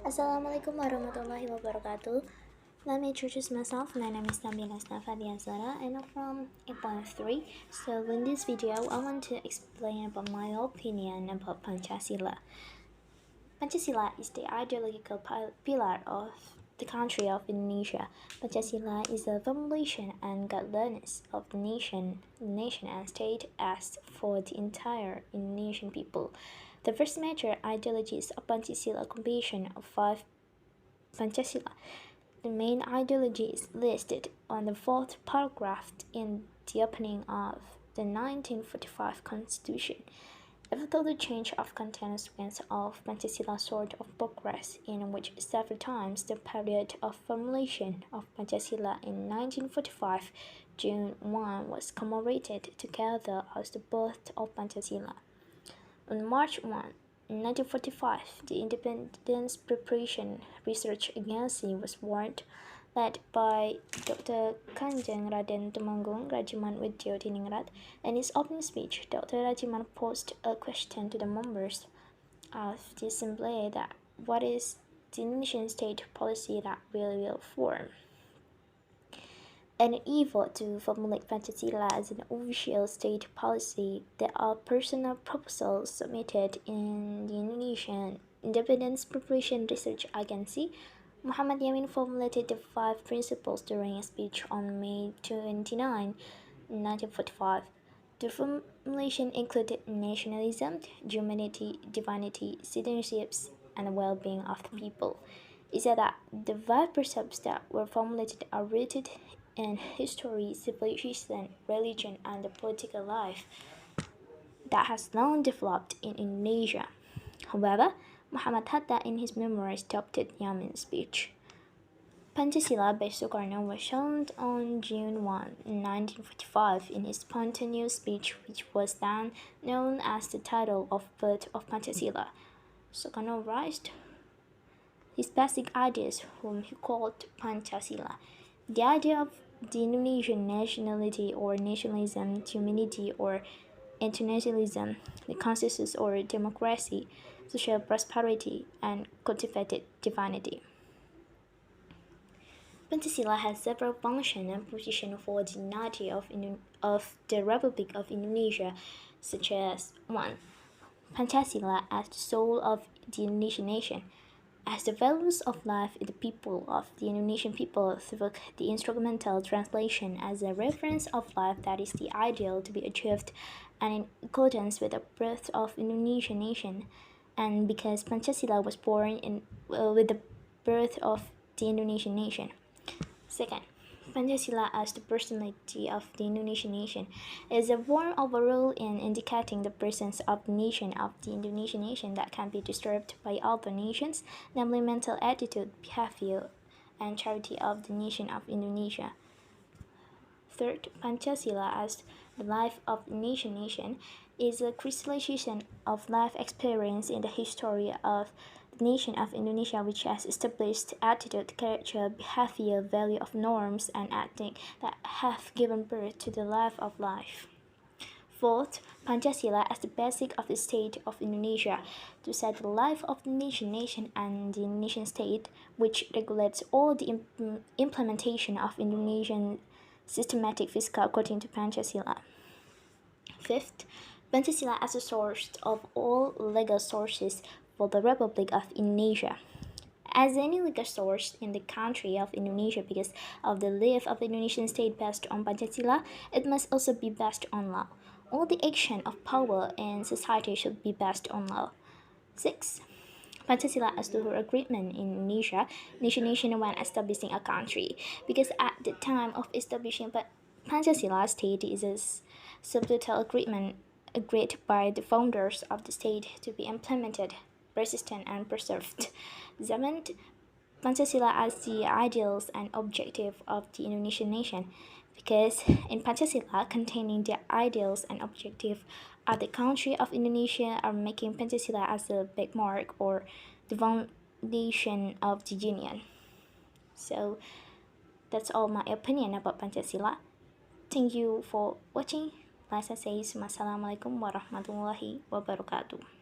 Assalamualaikum warahmatullahi wabarakatuh. Let me introduce myself. My name is Nabila Snafadia Zara and I'm from 8.3. So in this video, I want to explain about my opinion about Pancasila. Pancasila is the ideological pillar of the country of Indonesia. Pancasila is the formulation and guidelines of the nation and state as for the entire Indonesian people. The first major ideology is a Pancasila combination of 5 Pancasila. The main ideology is listed on the fourth paragraph in the opening of the 1945 Constitution. After the change of content went of Pancasila sort of progress, in which several times the period of formulation of Pancasila in 1945 June 1 was commemorated together as the birth of Pancasila. On March 1, 1945, the Independence Preparation Research Agency was formed, led by Dr. Kanjeng Raden Temanggung Rajiman Widyo-Diningrat. In his opening speech, Dr. Rajiman posed a question to the members of the assembly that what is the Indonesian state policy that we will form? And evil to formulate Pancasila as an official state policy, there are personal proposals submitted in the Indonesian Independence Preparation Research Agency. Muhammad Yamin formulated the 5 principles during a speech on May 29, 1945. The formulation included nationalism, humanity, divinity, citizenships, and the well-being of the people. It said that the 5 precepts that were formulated are rooted in history, civilization, religion, and the political life that has long developed in Indonesia. However, Muhammad Hatta in his memoirs adopted Yamin's speech. Pancasila by Sukarno was shown on June 1, 1945 in his spontaneous speech, which was then known as the title of Birth of Pancasila. Sukarno raised his basic ideas, whom he called Pancasila. The idea of the Indonesian nationality or nationalism, humanity or internationalism, the consensus or democracy, social prosperity, and cultivated divinity. Pancasila has several functions and positions for the unity of the Republic of Indonesia, such as 1. Pancasila as the soul of the Indonesian nation. As the values of life in the people of the Indonesian people through the instrumental translation as a reference of life that is the ideal to be achieved and in accordance with the birth of Indonesian nation, and because Pancasila was born with the birth of the Indonesian nation. Second, Pancasila as the personality of the Indonesian nation is a form of a rule in indicating the presence of the nation of the Indonesian nation that can be disturbed by other nations, namely mental attitude, behavior, and charity of the nation of Indonesia. Third, Pancasila as the life of the nation is a crystallization of life experience in the history of the nation of Indonesia, which has established attitude, character, behavior, value of norms, and ethics that have given birth to the life of life. Fourth, Pancasila as the basic of the state of Indonesia, to set the life of the nation and the nation state, which regulates all the implementation of Indonesian systematic fiscal according to Pancasila. Fifth, Pancasila as a source of all legal sources for the Republic of Indonesia. As any legal source in the country of Indonesia, because of the life of the Indonesian state based on Pancasila, it must also be based on law. All the action of power in society should be based on law. 6. Pancasila as the agreement in Indonesia, nation when establishing a country, because at the time of establishing Pancasila state is a subtotal agreement agreed by the founders of the state to be implemented, persistent, and preserved. 7. Pancasila as the ideals and objective of the Indonesian nation, because in Pancasila containing the ideals and objective of the country of Indonesia are making Pancasila as a benchmark or the foundation of the union. So that's all my opinion about Pancasila. Thank you for watching. Like I say, Wassalamualaikum warahmatullahi wabarakatuh.